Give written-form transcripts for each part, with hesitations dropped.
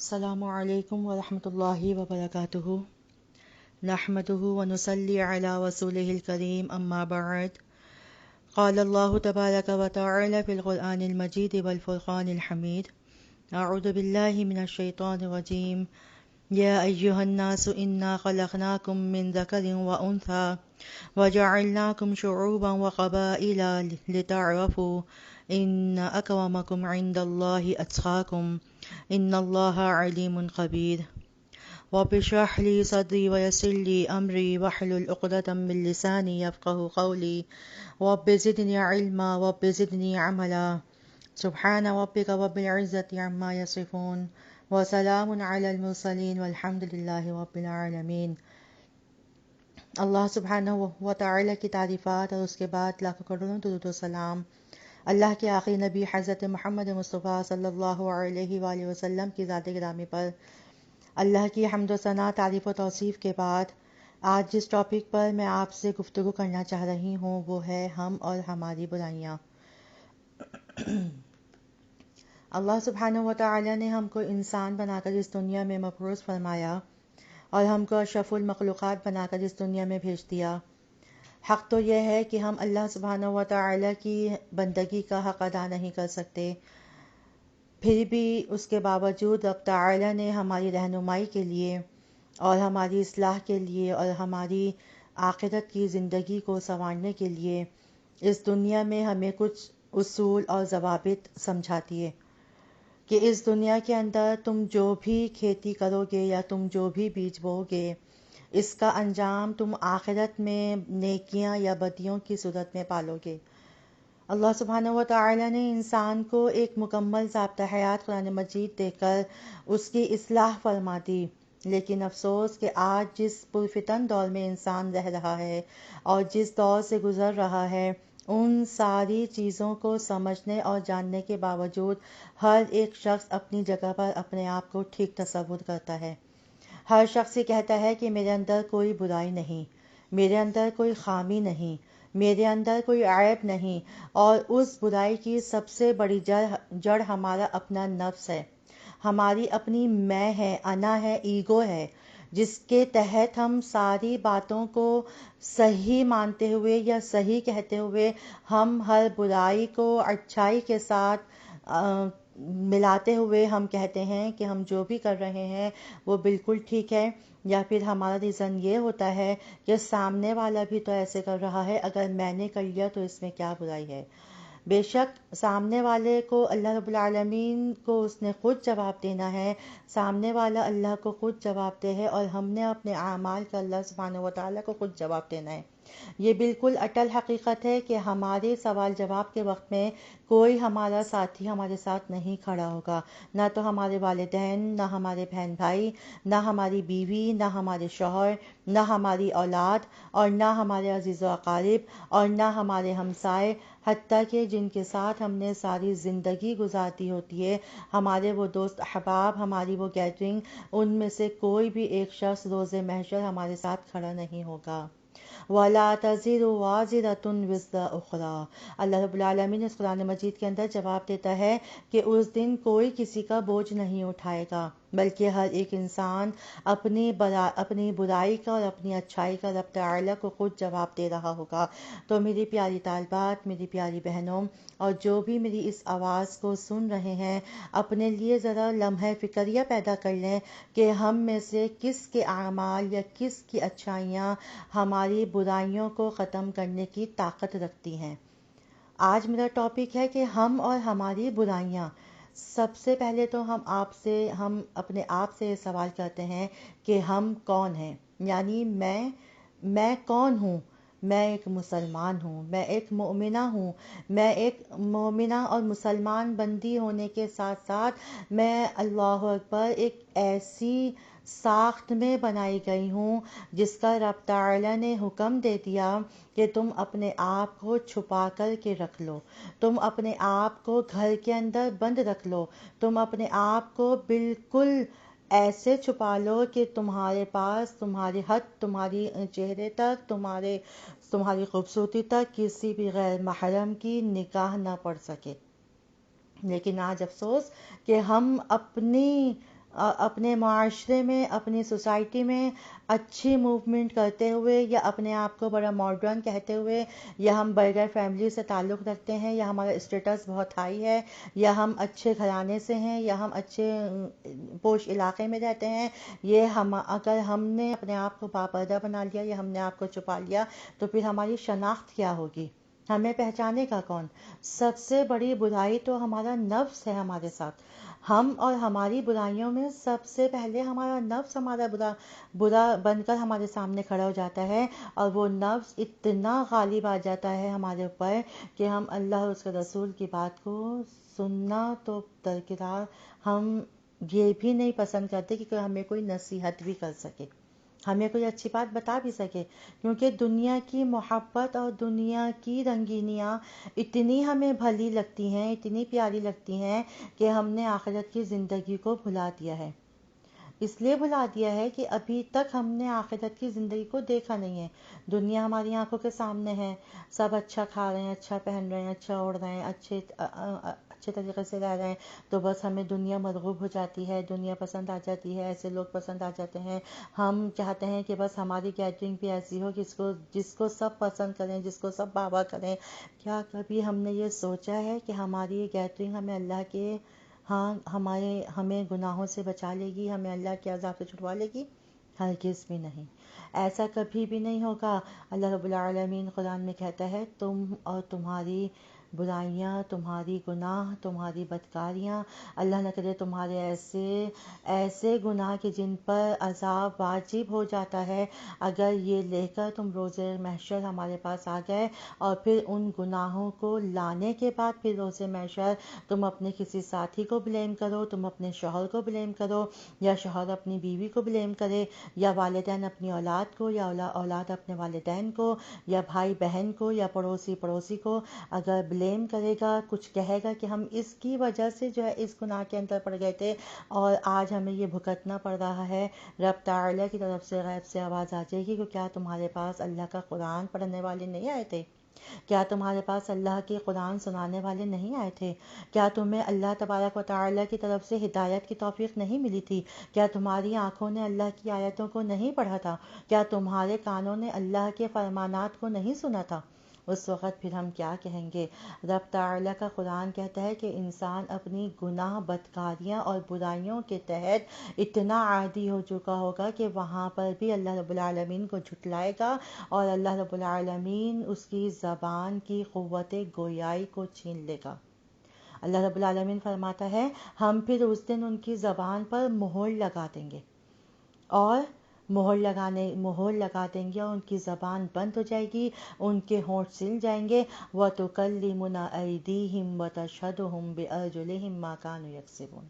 السلام علیکم ورحمۃ اللہ وبرکاتہ نحمده ونصلي على رسوله الكريم اما بعد قال الله تبارك وتعالى في القرآن المجيد والفرقان الحميد أعوذ بالله من الشيطان الرجيم يا أيها الناس إنا خلقناكم من ذكر وأنثى وجعلناكم شعوبا وقبائل لتعرفوا إن أكرمكم عند الله أتقاكم إن الله عليم خبير رب اشرح لي صدري ويسر لي أمري واحلل عقدة من لساني يفقهوا قولي رب زدني علما رب زدني عملا سبحان ربك رب العزة عما يصفون وسلام على المرسلين والحمد لله رب العالمين۔ اللہ سبحانہ و تعالی کی تعریفات اور اس کے بعد لاکھوں کروڑوں درود و سلام اللہ کے آخری نبی حضرت محمد مصطفیٰ صلی اللہ علیہ وآلہ وسلم کی ذات گرامی پر۔ اللہ کی حمد و ثنا، تعریف و توصیف کے بعد آج جس ٹاپک پر میں آپ سے گفتگو کرنا چاہ رہی ہوں وہ ہے ہم اور ہماری برائیاں۔ اللہ سبحانہ و تعالی نے ہم کو انسان بنا کر اس دنیا میں مبعوث فرمایا اور ہم کو اشرف المخلوقات بنا کر اس دنیا میں بھیج دیا۔ حق تو یہ ہے کہ ہم اللہ سبحانہ و تعالی کی بندگی کا حق ادا نہیں کر سکتے، پھر بھی اس کے باوجود رب تعالی نے ہماری رہنمائی کے لیے اور ہماری اصلاح کے لیے اور ہماری آخرت کی زندگی کو سنوارنے کے لیے اس دنیا میں ہمیں کچھ اصول اور ضوابط سمجھا دیے کہ اس دنیا کے اندر تم جو بھی کھیتی کرو گے یا تم جو بھی بیج بو گے، اس کا انجام تم آخرت میں نیکیاں یا بدیوں کی صورت میں پالو گے۔ اللہ سبحانہ و تعالی نے انسان کو ایک مکمل ضابطہ حیات قرآن مجید دے کر اس کی اصلاح فرما دی، لیکن افسوس کہ آج جس پرفتن دور میں انسان رہ رہا ہے اور جس دور سے گزر رہا ہے، ان ساری چیزوں کو سمجھنے اور جاننے کے باوجود ہر ایک شخص اپنی جگہ پر اپنے آپ کو ٹھیک تصور کرتا ہے۔ ہر شخص یہ کہتا ہے کہ میرے اندر کوئی برائی نہیں، میرے اندر کوئی خامی نہیں، میرے اندر کوئی عیب نہیں، اور اس برائی کی سب سے بڑی جڑ ہمارا اپنا نفس ہے، ہماری اپنی میں ہے، انا ہے، ایگو ہے، جس کے تحت ہم ساری باتوں کو صحیح مانتے ہوئے یا صحیح کہتے ہوئے ہم ہر برائی کو اچھائی کے ساتھ ملاتے ہوئے ہم کہتے ہیں کہ ہم جو بھی کر رہے ہیں وہ بالکل ٹھیک ہے، یا پھر ہمارا ریزن یہ ہوتا ہے کہ سامنے والا بھی تو ایسے کر رہا ہے، اگر میں نے کر لیا تو اس میں کیا برائی ہے۔ بے شک سامنے والے کو اللہ رب العالمین کو اس نے خود جواب دینا ہے، سامنے والا اللہ کو خود جواب دے ہے، اور ہم نے اپنے اعمال کا اللہ سبحانہ و تعالیٰ کو خود جواب دینا ہے۔ یہ بالکل اٹل حقیقت ہے کہ ہمارے سوال جواب کے وقت میں کوئی ہمارا ساتھی ہمارے ساتھ نہیں کھڑا ہوگا، نہ تو ہمارے والدین، نہ ہمارے بہن بھائی، نہ ہماری بیوی، نہ ہمارے شوہر، نہ ہماری اولاد، اور نہ ہمارے عزیز و اقارب، اور نہ ہمارے ہمسائے، حتیٰ کہ جن کے ساتھ ہم نے ساری زندگی گزارتی ہوتی ہے، ہمارے وہ دوست احباب، ہماری وہ گیدرنگ، ان میں سے کوئی بھی ایک شخص روز محشر ہمارے ساتھ کھڑا نہیں ہوگا۔ وَلَا تَزِرُ وَازِرَةٌ وِزْرَ أُخْرَىٰ۔ اللہ رب العالمین اس قرآن مجید کے اندر جواب دیتا ہے کہ اس دن کوئی کسی کا بوجھ نہیں اٹھائے گا، بلکہ ہر ایک انسان اپنی برائی کا اور اپنی اچھائی کا رب تعالیٰ کو خود جواب دے رہا ہوگا۔ تو میری پیاری طالبات، میری پیاری بہنوں، اور جو بھی میری اس آواز کو سن رہے ہیں، اپنے لیے ذرا لمحہ فکریہ پیدا کر لیں کہ ہم میں سے کس کے اعمال یا کس کی اچھائیاں ہماری برائیوں کو ختم کرنے کی طاقت رکھتی ہیں۔ آج میرا ٹاپک ہے کہ ہم اور ہماری برائیاں۔ سب سے پہلے تو ہم اپنے آپ سے یہ سوال کرتے ہیں کہ ہم کون ہیں، یعنی میں کون ہوں؟ میں ایک مسلمان ہوں، میں ایک مومنہ ہوں، میں ایک مومنہ اور مسلمان بندی ہونے کے ساتھ ساتھ میں اللہ اکبر ایک ایسی ساخت میں بنائی گئی ہوں جس کا رب تعالی نے حکم دے دیا کہ تم اپنے آپ کو چھپا کر کے رکھ لو، تم اپنے آپ کو گھر کے اندر بند رکھ لو، تم اپنے آپ کو بالکل ایسے چھپا لو کہ تمہارے پاس تمہاری حد، تمہاری چہرے تک، تمہاری خوبصورتی تک کسی بھی غیر محرم کی نگاہ نہ پڑ سکے۔ لیکن آج افسوس کہ ہم اپنی اپنے معاشرے میں، اپنی سوسائٹی میں اچھی موومنٹ کرتے ہوئے، یا اپنے آپ کو بڑا ماڈرن کہتے ہوئے، یا ہم برگر فیملی سے تعلق رکھتے ہیں، یا ہمارا اسٹیٹس بہت ہائی ہے، یا ہم اچھے گھرانے سے ہیں، یا ہم اچھے پوش علاقے میں رہتے ہیں، یہ اگر ہم نے اپنے آپ کو باپردہ بنا لیا یا ہم نے آپ کو چھپا لیا، تو پھر ہماری شناخت کیا ہوگی؟ ہمیں پہچانے کا کون؟ سب سے بڑی برائی تو ہمارا نفس ہے ہمارے ساتھ. ہم اور ہماری برائیوں میں سب سے پہلے ہمارا نفس ہمارا برا بن کر ہمارے سامنے کھڑا ہو جاتا ہے، اور وہ نفس اتنا غالب آ جاتا ہے ہمارے اوپر کہ ہم اللہ اور اس کے رسول کی بات کو سننا تو درکنار، ہم یہ بھی نہیں پسند کرتے کہ ہمیں کوئی نصیحت بھی کر سکے، ہمیں کوئی اچھی بات بتا بھی سکے، کیونکہ دنیا کی محبت اور دنیا کی رنگینیاں اتنی ہمیں بھلی لگتی ہیں، اتنی پیاری لگتی ہیں کہ ہم نے آخرت کی زندگی کو بھلا دیا ہے. اس لیے بھلا دیا ہے کہ ابھی تک ہم نے آخرت کی زندگی کو دیکھا نہیں ہے. دنیا ہماری آنکھوں کے سامنے ہے، سب اچھا کھا رہے ہیں، اچھا پہن رہے ہیں، اچھا اوڑھ رہے ہیں، اچھے طریقے سے رہ رہے ہیں، تو بس ہمیں دنیا مرغوب ہو جاتی ہے، دنیا پسند آ جاتی ہے، ایسے لوگ پسند آ جاتے ہیں. ہم چاہتے ہیں کہ بس ہماری گیدرنگ بھی ایسی ہو جس کو سب پسند کریں، جس کو سب بابا کریں. کیا کبھی ہم نے یہ سوچا ہے کہ ہماری گیدرنگ ہمیں اللہ کے ہاں ہمیں گناہوں سے بچا لے گی، ہمیں اللہ کے عذاب سے چھڑوا لے گی؟ ہرگز بھی نہیں، ایسا کبھی بھی نہیں ہوگا. اللہ رب العالمین قرآن میں کہتا ہے، تم اور تمہاری برائیاں، تمہاری گناہ، تمہاری بدکاریاں، اللہ نہ کرے تمہارے ایسے گناہ کہ جن پر عذاب واجب ہو جاتا ہے، اگر یہ لے کر تم روز محشر ہمارے پاس آ گئے، اور پھر ان گناہوں کو لانے کے بعد پھر روز محشر تم اپنے کسی ساتھی کو بلیم کرو، تم اپنے شوہر کو بلیم کرو، یا شوہر اپنی بیوی کو بلیم کرے، یا والدین اپنی اولاد کو، یا اولاد اپنے والدین کو، یا بھائی بہن کو، یا پڑوسی کو اگر بلیم کرے گا، کچھ کہے گا کہ ہم اس کی وجہ سے جو ہے اس گناہ کے اندر پڑ گئے تھے اور آج ہمیں یہ بھگتنا پڑ رہا ہے، رب تعالیٰ کی طرف سے غیب سے آواز آ جائے گی کہ کیا تمہارے پاس اللہ کا قرآن پڑھنے والے نہیں آئے تھے؟ کیا تمہارے پاس اللہ کے قرآن سنانے والے نہیں آئے تھے؟ کیا تمہیں اللہ تبارک و تعالیٰ کی طرف سے ہدایت کی توفیق نہیں ملی تھی؟ کیا تمہاری آنکھوں نے اللہ کی آیتوں کو نہیں پڑھا تھا؟ کیا تمہارے کانوں نے اللہ کے فرمانات کو نہیں سنا تھا؟ اس وقت پھر ہم کیا کہیں گے؟ رب تعالیٰ کا قرآن کہتا ہے کہ انسان اپنی گناہ، بدکاریاں اور برائیوں کے تحت اتنا عادی ہو چکا ہوگا کہ وہاں پر بھی اللہ رب العالمین کو جھٹلائے گا، اور اللہ رب العالمین اس کی زبان کی قوت گویائی کو چھین لے گا. اللہ رب العالمین فرماتا ہے، ہم پھر اس دن ان کی زبان پر مہر لگا دیں گے، اور مہر لگا دیں گے، اور ان کی زبان بند ہو جائے گی، ان کے ہونٹ سل جائیں گے. وَتُكَلِّمُنَا أَيْدِيهِمْ وَتَشْهَدُ بِأَرْجُلِهِمْ مَا كَانُوا يَكْسِبُونَ.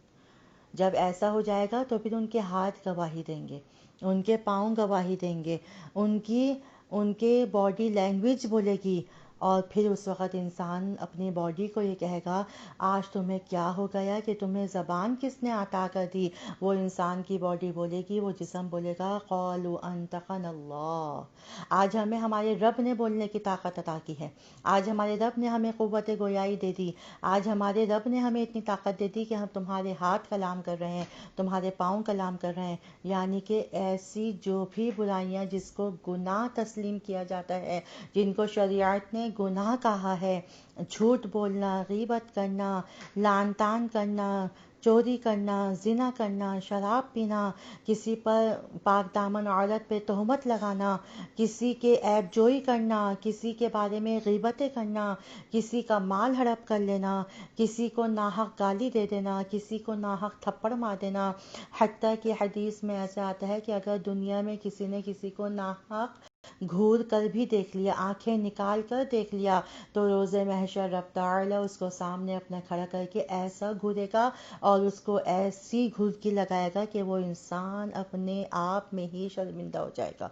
جب ایسا ہو جائے گا تو پھر ان کے ہاتھ گواہی دیں گے، ان کے پاؤں گواہی دیں گے، ان کے باڈی لینگویج بولے گی. اور پھر اس وقت انسان اپنی باڈی کو یہ کہے گا، آج تمہیں کیا ہو گیا کہ تمہیں زبان کس نے عطا کر دی؟ وہ انسان کی باڈی بولے گی، وہ جسم بولے گا، قالوا انطقنا اللہ، آج ہمیں ہمارے رب نے بولنے کی طاقت عطا کی ہے، آج ہمارے رب نے ہمیں قوت گویائی دے دی، آج ہمارے رب نے ہمیں اتنی طاقت دے دی کہ ہم تمہارے ہاتھ کلام کر رہے ہیں، تمہارے پاؤں کلام کر رہے ہیں. یعنی کہ ایسی جو بھی برائیاں جس کو گناہ تسلیم کیا جاتا ہے، جن کو شریعت نے گناہ کہا ہے، جھوٹ بولنا، غیبت کرنا، لعن طعن کرنا، چوری کرنا، زنا کرنا، شراب پینا، کسی پر پاک دامن عورت پہ تہمت لگانا، کسی کے عیب جوئی کرنا، کسی کے بارے میں غیبتیں کرنا، کسی کا مال ہڑپ کر لینا، کسی کو ناحق گالی دے دینا، کسی کو ناحق تھپڑ مار دینا. حتیٰ کہ حدیث میں ایسا آتا ہے کہ اگر دنیا میں کسی نے کسی کو ناحق گھور کر بھی دیکھ لیا، آنکھیں نکال کر دیکھ لیا، تو روز محشر رب تعالیٰ اس کو سامنے اپنا کھڑا کر کے ایسا گھورے گا اور اس کو ایسی گھرکی لگائے گا کہ وہ انسان اپنے آپ میں ہی شرمندہ ہو جائے گا.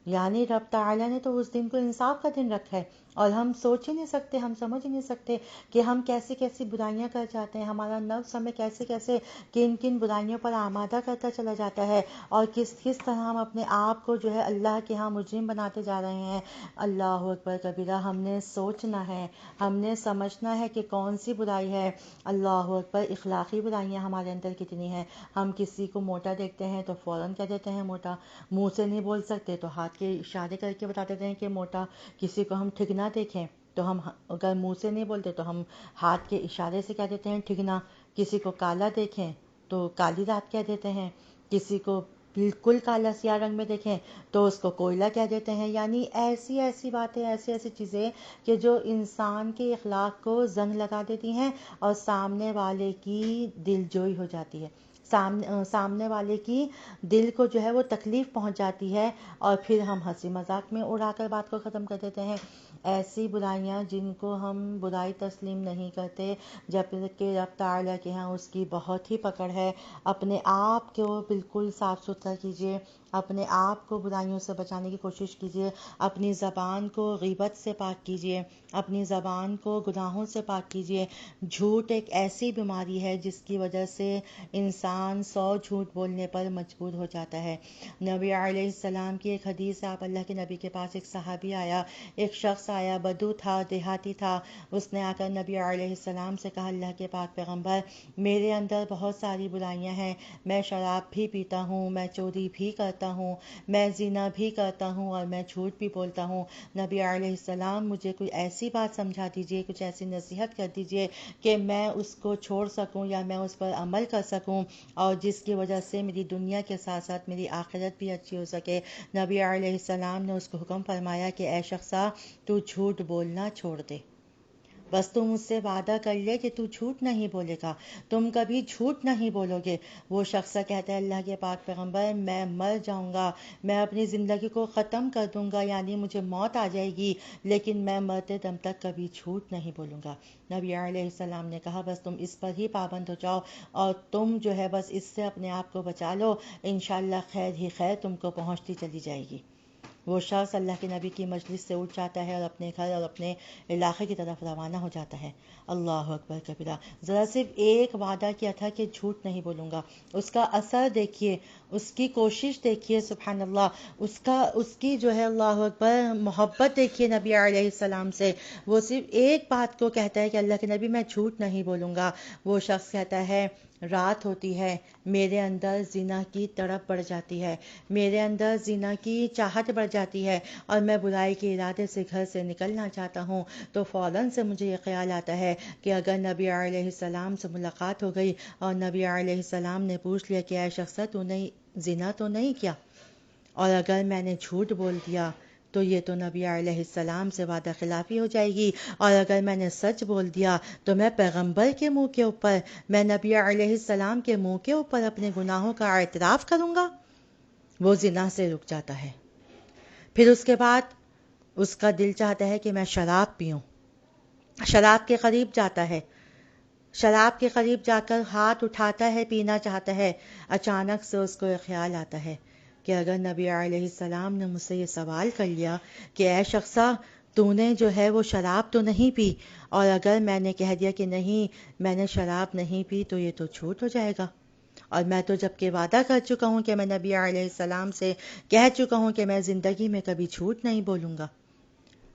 یعنی رب تعالیٰ نے تو اس دن کو انصاف کا دن رکھا ہے، اور ہم سوچ ہی نہیں سکتے، ہم سمجھ ہی نہیں سکتے کہ ہم کیسی کیسی برائیاں کر جاتے ہیں، ہمارا نفس ہمیں کیسے کیسے کن کن برائیوں پر آمادہ کرتا چلا جاتا ہے، اور کس کس طرح ہم اپنے آپ کو جو ہے اللہ کے ہاں مجرم بناتے جا رہے ہیں۔ اللہ اکبر کبیرہ، ہم نے سوچنا ہے، ہم نے سمجھنا ہے کہ کون سی برائی ہے۔ اللہ اکبر، اخلاقی برائیاں ہمارے اندر کتنی ہیں۔ ہم کسی کو موٹا دیکھتے ہیں تو فوراً کہہ دیتے ہیں موٹا، منہ سے نہیں بول سکتے تو ہاتھ کے اشارے کر کے بتا دیتے ہیں کہ موٹا۔ کسی کو ہم ٹھگنا دیکھیں تو ہم اگر منہ سے نہیں بولتے تو ہم ہاتھ کے اشارے سے کہہ دیتے ہیں ٹھگنا۔ کسی کو کالا دیکھیں تو کالی رات کہہ دیتے ہیں، کسی کو بالکل کالا سیاہ رنگ میں دیکھیں تو اس کو کوئلہ کہہ دیتے ہیں۔ یعنی ایسی ایسی باتیں، ایسی ایسی چیزیں کہ جو انسان کے اخلاق کو زنگ لگا دیتی ہیں اور سامنے والے کی دل جوئی ہو جاتی ہے، سامنے والے کی دل کو جو ہے وہ تکلیف پہنچ جاتی ہے، اور پھر ہم ہنسی مذاق میں اڑا کر بات کو ختم کر دیتے ہیں۔ ایسی برائیاں جن کو ہم برائی تسلیم نہیں کرتے جب کہ رب تعالیٰ کے ہاں اس کی بہت ہی پکڑ ہے۔ اپنے آپ کو بالکل صاف ستھرا کیجیے، اپنے آپ کو برائیوں سے بچانے کی کوشش کیجیے، اپنی زبان کو غیبت سے پاک کیجیے، اپنی زبان کو گناہوں سے پاک کیجیے۔ جھوٹ ایک ایسی بیماری ہے جس کی وجہ سے انسان 100 جھوٹ بولنے پر مجبور ہو جاتا ہے۔ نبی علیہ السلام کی ایک حدیث ہے، آپ اللہ کے نبی کے پاس ایک صحابی آیا، ایک شخص آیا، بدو تھا، دیہاتی تھا۔ اس نے آ کر نبی علیہ السلام سے کہا، اللہ کے پاک پیغمبر، میرے اندر بہت ساری برائیاں ہیں، میں شراب بھی پیتا ہوں، میں چوری بھی کرتا ہوں، میں زنا بھی کرتا ہوں، اور میں جھوٹ بھی بولتا ہوں۔ نبی علیہ السلام، مجھے کوئی ایسی بات سمجھا دیجئے، کچھ ایسی نصیحت کر دیجئے کہ میں اس کو چھوڑ سکوں یا میں اس پر عمل کر سکوں، اور جس کی وجہ سے میری دنیا کے ساتھ ساتھ میری آخرت بھی اچھی ہو سکے۔ نبی علیہ السلام نے اس کو حکم فرمایا کہ اے شخصا، تو جھوٹ بولنا چھوڑ دے، بس تم مجھ سے وعدہ کر لے کہ تو جھوٹ نہیں بولے گا، تم کبھی جھوٹ نہیں بولو گے۔ وہ شخص کہتا ہے، اللہ کے پاک پیغمبر، میں مر جاؤں گا، میں اپنی زندگی کو ختم کر دوں گا، یعنی مجھے موت آ جائے گی، لیکن میں مرتے دم تک کبھی جھوٹ نہیں بولوں گا۔ نبی علیہ السلام نے کہا، بس تم اس پر ہی پابند ہو جاؤ، اور تم جو ہے بس اس سے اپنے آپ کو بچا لو، انشاءاللہ خیر ہی خیر تم کو پہنچتی چلی جائے گی۔ وہ شخص اللہ کے نبی کی مجلس سے اٹھ جاتا ہے اور اپنے گھر اور اپنے علاقے کی طرف روانہ ہو جاتا ہے۔ اللہ اکبر کبیرہ، ذرا صرف ایک وعدہ کیا تھا کہ جھوٹ نہیں بولوں گا، اس کا اثر دیکھیے، اس کی کوشش دیکھیے، سبحان اللہ، اس کی جو ہے اللہ اکبر محبت دیکھیے نبی علیہ السلام سے۔ وہ صرف ایک بات کو کہتا ہے کہ اللہ کے نبی، میں جھوٹ نہیں بولوں گا۔ وہ شخص کہتا ہے، رات ہوتی ہے، میرے اندر زنا کی تڑپ بڑھ جاتی ہے، میرے اندر زنا کی چاہت بڑھ جاتی ہے، اور میں برائی کے ارادے سے گھر سے نکلنا چاہتا ہوں، تو فوراً سے مجھے یہ خیال آتا ہے کہ اگر نبی علیہ السلام سے ملاقات ہو گئی اور نبی علیہ السلام نے پوچھ لیا کہ اے شخصا، تو نے زنا تو نہیں کیا، اور اگر میں نے جھوٹ بول دیا تو یہ تو نبی علیہ السلام سے وعدہ خلافی ہو جائے گی، اور اگر میں نے سچ بول دیا تو میں پیغمبر کے منہ کے اوپر، میں نبی علیہ السلام کے منہ کے اوپر اپنے گناہوں کا اعتراف کروں گا۔ وہ زنا سے رک جاتا ہے، پھر اس کے بعد اس کا دل چاہتا ہے کہ میں شراب پیوں، شراب کے قریب جاتا ہے، شراب کے قریب جا کر ہاتھ اٹھاتا ہے، پینا چاہتا ہے۔ اچانک سے اس کو ایک خیال آتا ہے کہ اگر نبی علیہ السلام نے مجھ سے یہ سوال کر لیا کہ اے شخصا، تو نے جو ہے وہ شراب تو نہیں پی، اور اگر میں نے کہہ دیا کہ نہیں، میں نے شراب نہیں پی، تو یہ تو جھوٹ ہو جائے گا، اور میں تو جب کہ وعدہ کر چکا ہوں کہ میں نبی علیہ السلام سے کہہ چکا ہوں کہ میں زندگی میں کبھی جھوٹ نہیں بولوں گا،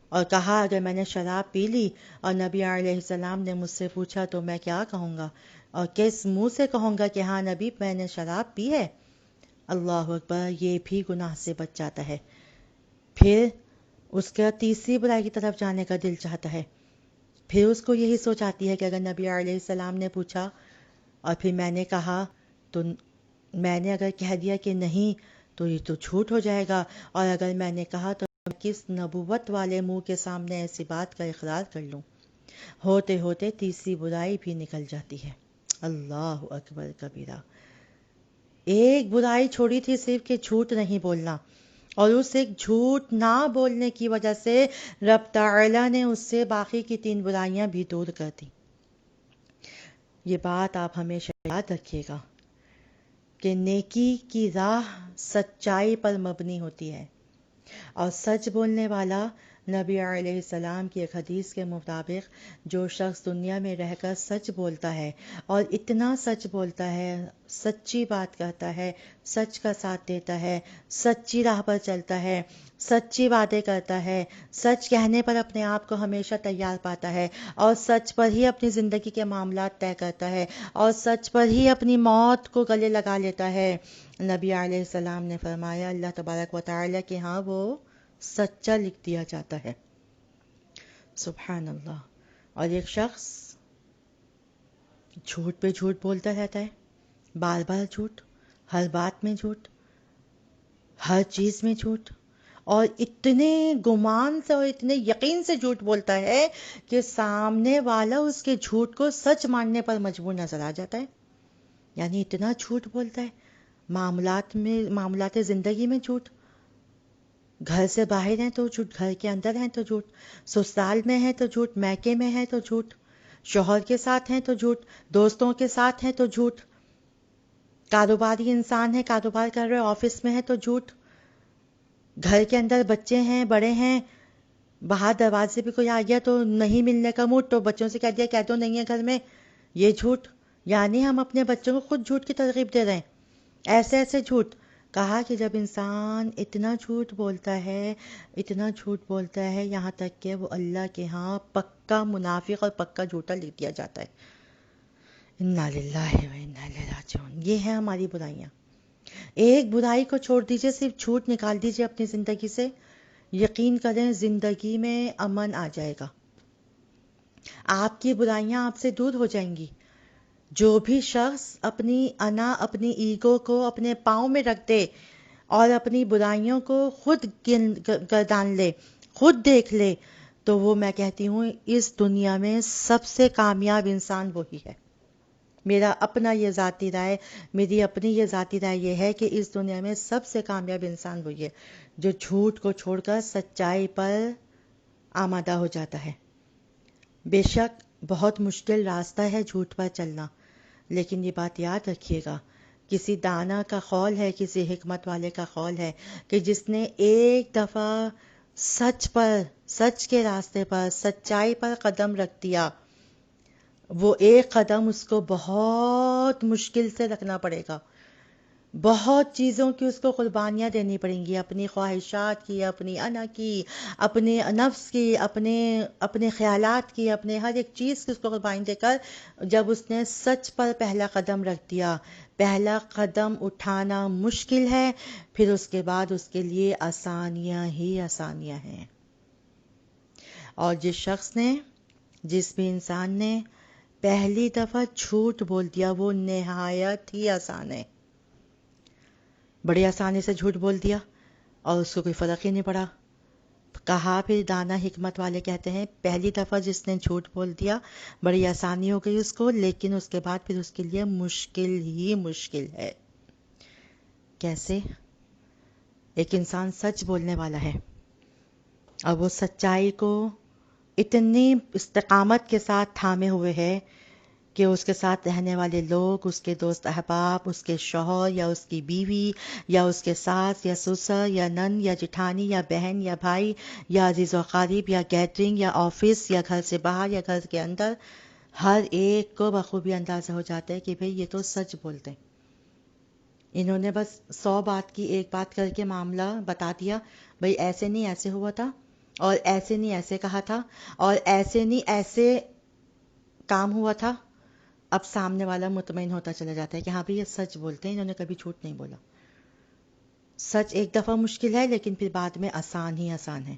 اور کہا اگر میں نے شراب پی لی اور نبی علیہ السلام نے مجھ سے پوچھا تو میں کیا کہوں گا، اور کس منہ سے کہوں گا کہ ہاں نبی، میں نے شراب پی ہے۔ اللہ اکبر، یہ بھی گناہ سے بچ جاتا ہے۔ پھر اس کا تیسری برائی کی طرف جانے کا دل چاہتا ہے، پھر اس کو یہی سوچ آتی ہے کہ اگر نبی علیہ السلام نے پوچھا اور پھر میں نے کہا، تو میں نے اگر کہہ دیا کہ نہیں تو یہ تو جھوٹ ہو جائے گا، اور اگر میں نے کہا تو کس نبوت والے منہ کے سامنے ایسی بات کا اقرار کر لوں۔ ہوتے ہوتے تیسری برائی بھی نکل جاتی ہے۔ اللہ اکبر کبیرہ، ایک برائی چھوڑی تھی صرف کہ جھوٹ نہیں بولنا، اور اس ایک جھوٹ نہ بولنے کی وجہ سے رب تعالی نے اس سے باقی کی 3 برائیاں بھی دور کر دی۔ یہ بات آپ ہمیشہ یاد رکھیے گا کہ نیکی کی راہ سچائی پر مبنی ہوتی ہے، اور سچ بولنے والا، نبی علیہ السلام کی ایک حدیث کے مطابق جو شخص دنیا میں رہ کر سچ بولتا ہے اور اتنا سچ بولتا ہے، سچی بات کہتا ہے، سچ کا ساتھ دیتا ہے، سچی راہ پر چلتا ہے، سچی باتیں کرتا ہے، سچ کہنے پر اپنے آپ کو ہمیشہ تیار پاتا ہے اور سچ پر ہی اپنی زندگی کے معاملات طے کرتا ہے اور سچ پر ہی اپنی موت کو گلے لگا لیتا ہے، نبی علیہ السلام نے فرمایا اللہ تبارک و تعالیٰ کہ ہاں وہ سچا لکھ دیا جاتا ہے۔ سبحان اللہ۔ اور ایک شخص جھوٹ پہ جھوٹ بولتا رہتا ہے، بار بار جھوٹ، ہر بات میں جھوٹ، ہر چیز میں جھوٹ، اور اتنے گمان سے اور اتنے یقین سے جھوٹ بولتا ہے کہ سامنے والا اس کے جھوٹ کو سچ ماننے پر مجبور نظر آ جاتا ہے۔ یعنی اتنا جھوٹ بولتا ہے، معاملات زندگی میں جھوٹ، گھر سے باہر ہیں تو جھوٹ، گھر کے اندر ہیں تو جھوٹ، سسرال میں ہے تو جھوٹ، میکے میں ہے تو جھوٹ، شوہر کے ساتھ ہیں تو جھوٹ، دوستوں کے ساتھ ہیں تو جھوٹ، کاروباری انسان ہے، کاروبار کر رہے آفس میں ہے تو جھوٹ، گھر کے اندر بچے ہیں، بڑے ہیں، باہر دروازے پہ کوئی آ گیا تو نہیں ملنے کا موڈ تو بچوں سے کہہ دیا کہہ دو نہیں ہے گھر میں، یہ جھوٹ۔ یعنی ہم اپنے بچوں کو خود جھوٹ کی ترغیب دے رہے ہیں، ایسے ایسے جھوٹ۔ کہا کہ جب انسان اتنا جھوٹ بولتا ہے، اتنا جھوٹ بولتا ہے یہاں تک کہ وہ اللہ کے ہاں پکا منافق اور پکا جھوٹا لکھ دیا جاتا ہے۔ انا للہ و انا الیہ راجعون۔ یہ ہے ہماری برائیاں۔ ایک برائی کو چھوڑ دیجئے، صرف جھوٹ نکال دیجئے اپنی زندگی سے، یقین کریں زندگی میں امن آ جائے گا، آپ کی برائیاں آپ سے دور ہو جائیں گی۔ جو بھی شخص اپنی انا، اپنی ایگو کو اپنے پاؤں میں رکھ دے اور اپنی برائیوں کو خود گردان لے، خود دیکھ لے، تو وہ میں کہتی ہوں اس دنیا میں سب سے کامیاب انسان وہی ہے۔ میرا اپنا یہ ذاتی رائے، میری اپنی یہ ذاتی رائے یہ ہے کہ اس دنیا میں سب سے کامیاب انسان وہی ہے جو جھوٹ کو چھوڑ کر سچائی پر آمادہ ہو جاتا ہے۔ بے شک بہت مشکل راستہ ہے جھوٹ پر چلنا، لیکن یہ بات یاد رکھیے گا، کسی دانا کا قول ہے، کسی حکمت والے کا قول ہے کہ جس نے ایک دفعہ سچ پر، سچ کے راستے پر، سچائی پر قدم رکھ دیا، وہ ایک قدم اس کو بہت مشکل سے رکھنا پڑے گا، بہت چیزوں کی اس کو قربانیاں دینی پڑیں گی، اپنی خواہشات کی، اپنی انا کی، اپنے نفس کی، اپنے خیالات کی، اپنے ہر ایک چیز کی اس کو قربانی دے کر جب اس نے سچ پر پہلا قدم رکھ دیا۔ پہلا قدم اٹھانا مشکل ہے، پھر اس کے بعد اس کے لیے آسانیاں ہی آسانیاں ہیں۔ اور جس شخص نے، جس بھی انسان نے پہلی دفعہ جھوٹ بول دیا وہ نہایت ہی آسان ہے، بڑی آسانی سے جھوٹ بول دیا اور اس کو کوئی فرق ہی نہیں پڑا۔ کہا پھر دانا حکمت والے کہتے ہیں پہلی دفعہ جس نے جھوٹ بول دیا بڑی آسانی ہو گئی اس کو، لیکن اس کے بعد پھر اس کے لیے مشکل ہی مشکل ہے۔ کیسے؟ ایک انسان سچ بولنے والا ہے اور وہ سچائی کو اتنی استقامت کے ساتھ تھامے ہوئے ہے کہ اس کے ساتھ رہنے والے لوگ، اس کے دوست احباب، اس کے شوہر یا اس کی بیوی یا اس کے ساس یا سسر یا نند یا جٹھانی یا بہن یا بھائی یا عزیز و اقارب یا گیدرنگ یا آفس یا گھر سے باہر یا گھر کے اندر، ہر ایک کو بخوبی اندازہ ہو جاتا ہے کہ بھئی یہ تو سچ بولتے ہیں۔ انہوں نے بس 100 بات کی ایک بات کر کے معاملہ بتا دیا، بھئی ایسے نہیں ایسے ہوا تھا، اور ایسے نہیں ایسے کہا تھا، اور ایسے نہیں ایسے کام ہوا تھا۔ اب سامنے والا مطمئن ہوتا چلا جاتا ہے کہ ہاں بھئی یہ سچ بولتے ہیں، انہوں نے کبھی جھوٹ نہیں بولا۔ سچ ایک دفعہ مشکل ہے لیکن پھر بعد میں آسان ہی آسان ہے۔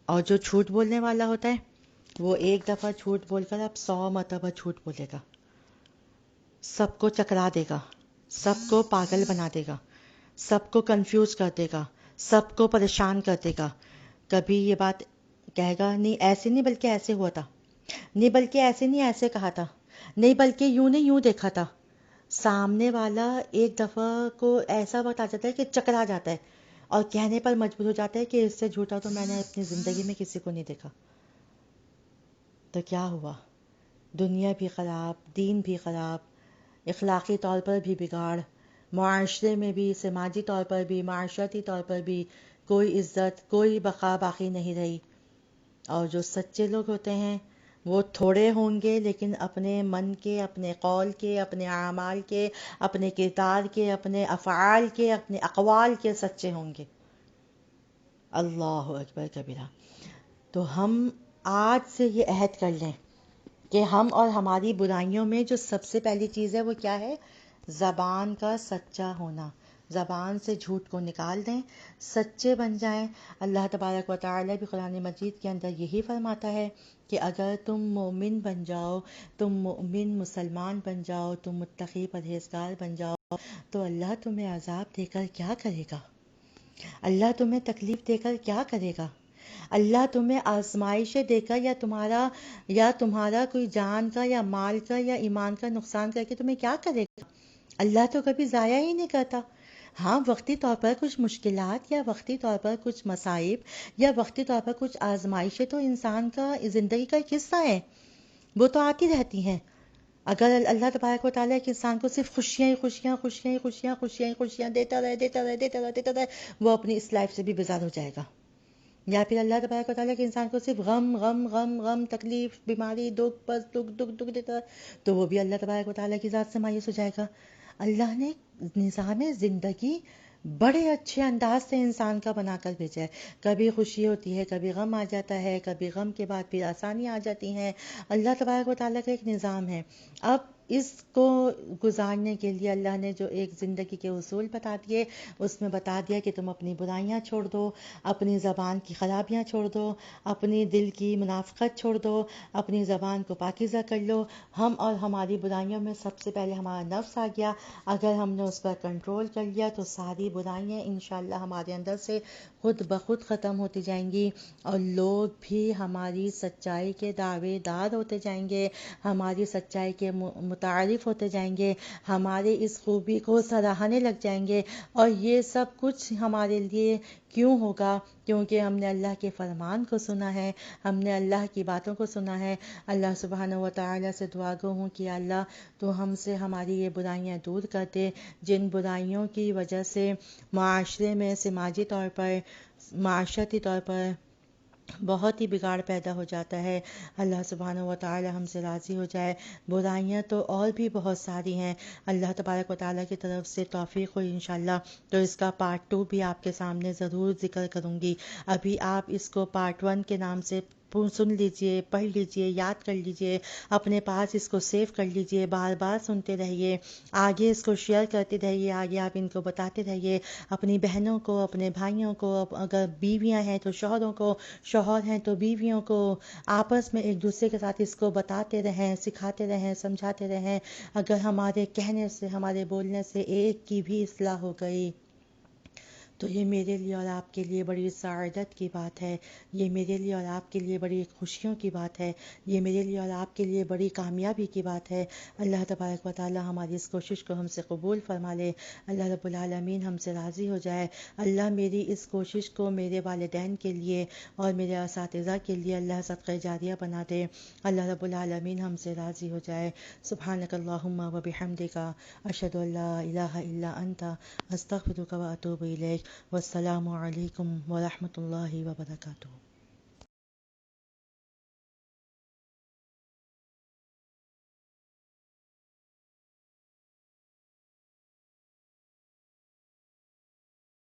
اور جو جھوٹ بولنے والا ہوتا ہے وہ ایک دفعہ جھوٹ بول کر اب 100 مرتبہ جھوٹ بولے گا، سب کو چکرا دے گا، سب کو پاگل بنا دے گا، سب کو کنفیوز کر دے گا، سب کو پریشان کر دے گا۔ کبھی یہ بات کہے گا نہیں ایسے نہیں بلکہ ایسے ہوا تھا، نہیں بلکہ ایسے نہیں ایسے کہا تھا، نہیں بلکہ یوں نہیں یوں دیکھا تھا۔ سامنے والا ایک دفعہ کو ایسا وقت آ جاتا ہے کہ چکرا جاتا ہے اور کہنے پر مجبور ہو جاتا ہے کہ اس سے جھوٹا تو میں نے اپنی زندگی میں کسی کو نہیں دیکھا۔ تو کیا ہوا؟ دنیا بھی خراب، دین بھی خراب، اخلاقی طور پر بھی بگاڑ، معاشرے میں بھی، سماجی طور پر بھی، معاشرتی طور پر بھی کوئی عزت، کوئی بقا باقی نہیں رہی۔ اور جو سچے لوگ ہوتے ہیں وہ تھوڑے ہوں گے لیکن اپنے من کے، اپنے قول کے، اپنے اعمال کے، اپنے کردار کے، اپنے افعال کے، اپنے اقوال کے سچے ہوں گے۔ اللہ اکبر کبیرہ۔ تو ہم آج سے یہ عہد کر لیں کہ ہم اور ہماری برائیوں میں جو سب سے پہلی چیز ہے وہ کیا ہے؟ زبان کا سچا ہونا۔ زبان سے جھوٹ کو نکال دیں، سچے بن جائیں۔ اللہ تبارک و تعالیٰ بھی قرآن مجید کے اندر یہی فرماتا ہے کہ اگر تم مومن بن جاؤ، تم مومن مسلمان بن جاؤ، تم متقی پرہیزگار بن جاؤ، تو اللہ تمہیں عذاب دے کر کیا کرے گا؟ اللہ تمہیں تکلیف دے کر کیا کرے گا؟ اللہ تمہیں آزمائشیں دے کر یا تمہارا کوئی جان کا یا مال کا یا ایمان کا نقصان کر کے تمہیں کیا کرے گا؟ اللہ تو کبھی ضائع ہی نہیں کرتا۔ ہاں، وقتی طور پر کچھ مشکلات یا وقتی طور پر کچھ مصائب یا وقتی طور پر کچھ آزمائشیں تو انسان کا زندگی کا ایک حصہ ہے، وہ تو آتی رہتی ہیں۔ اگر اللہ تبارک و تعالیٰ کے انسان کو صرف خوشیاں ہی خوشیاں خوشیاں خوشیاں خوشیاں خوشیاں دیتا رہے وہ اپنی اس لائف سے بھی بیزار ہو جائے گا۔ یا پھر اللہ تبارک و تعالیٰ کے انسان کو صرف غم غم غم غم، تکلیف، بیماری، دکھ، بس دکھ دکھ دکھ دیتا ہے تو وہ بھی اللہ تبارک و تعالیٰ کی ذات سے مایوس ہو جائے گا۔ اللہ نے نظام زندگی بڑے اچھے انداز سے انسان کا بنا کر بھیجا ہے۔ کبھی خوشی ہوتی ہے، کبھی غم آ جاتا ہے، کبھی غم کے بعد پھر آسانی آ جاتی ہیں۔ اللہ تبارک و تعالیٰ کا ایک نظام ہے۔ اب اس کو گزارنے کے لیے اللہ نے جو ایک زندگی کے اصول بتا دیے، اس میں بتا دیا کہ تم اپنی برائیاں چھوڑ دو، اپنی زبان کی خرابیاں چھوڑ دو، اپنی دل کی منافقت چھوڑ دو، اپنی زبان کو پاکیزہ کر لو۔ ہم اور ہماری برائیوں میں سب سے پہلے ہمارا نفس آ گیا۔ اگر ہم نے اس پر کنٹرول کر لیا تو ساری برائیاں انشاءاللہ ہمارے اندر سے خود بخود ختم ہوتی جائیں گی، اور لوگ بھی ہماری سچائی کے دعوے دار ہوتے جائیں گے، ہماری سچائی کے متعارف ہوتے جائیں گے، ہمارے اس خوبی کو سراہنے لگ جائیں گے۔ اور یہ سب کچھ ہمارے لیے کیوں ہوگا؟ کیونکہ ہم نے اللہ کے فرمان کو سنا ہے، ہم نے اللہ کی باتوں کو سنا ہے۔ اللہ سبحانہ و تعالیٰ سے دعا گو ہوں کہ اللہ تو ہم سے ہماری یہ برائیاں دور کر دے، جن برائیوں کی وجہ سے معاشرے میں سماجی طور پر، معاشرتی طور پر بہت ہی بگاڑ پیدا ہو جاتا ہے۔ اللہ سبحانہ و تعالی ہم سے راضی ہو جائے۔ برائیاں تو اور بھی بہت ساری ہیں، اللہ تبارک و تعالیٰ کی طرف سے توفیق ہوئی انشاءاللہ تو اس کا پارٹ 2 بھی آپ کے سامنے ضرور ذکر کروں گی۔ ابھی آپ اس کو پارٹ 1 کے نام سے سن لیجئے، پڑھ لیجئے، یاد کر لیجئے، اپنے پاس اس کو سیو کر لیجئے، بار بار سنتے رہیے، آگے اس کو شیئر کرتے رہیے، آگے آپ ان کو بتاتے رہیے، اپنی بہنوں کو، اپنے بھائیوں کو، اگر بیویاں ہیں تو شوہروں کو، شوہر ہیں تو بیویوں کو، آپس میں ایک دوسرے کے ساتھ اس کو بتاتے رہیں، سکھاتے رہیں، سمجھاتے رہیں۔ اگر ہمارے کہنے سے، ہمارے بولنے سے ایک کی بھی اصلاح ہو گئی تو یہ میرے لیے اور آپ کے لیے بڑی سعادت کی بات ہے، یہ میرے لیے اور آپ کے لیے بڑی خوشیوں کی بات ہے، یہ میرے لیے اور آپ کے لیے بڑی کامیابی کی بات ہے۔ اللہ تبارک و تعالی ہماری اس کوشش کو ہم سے قبول فرما لے، اللہ رب العالمین ہم سے راضی ہو جائے۔ اللہ میری اس کوشش کو میرے والدین کے لیے اور میرے اساتذہ کے لیے اللہ صدقہ جاریہ بنا دے، اللہ رب العالمین ہم سے راضی ہو جائے۔ سبحانک اللہم و بحمدک، اشہد ان لا الہ الا انت، استغفرک و اتوب الیک۔ والسلام علیکم ورحمۃ اللہ وبرکاتہ۔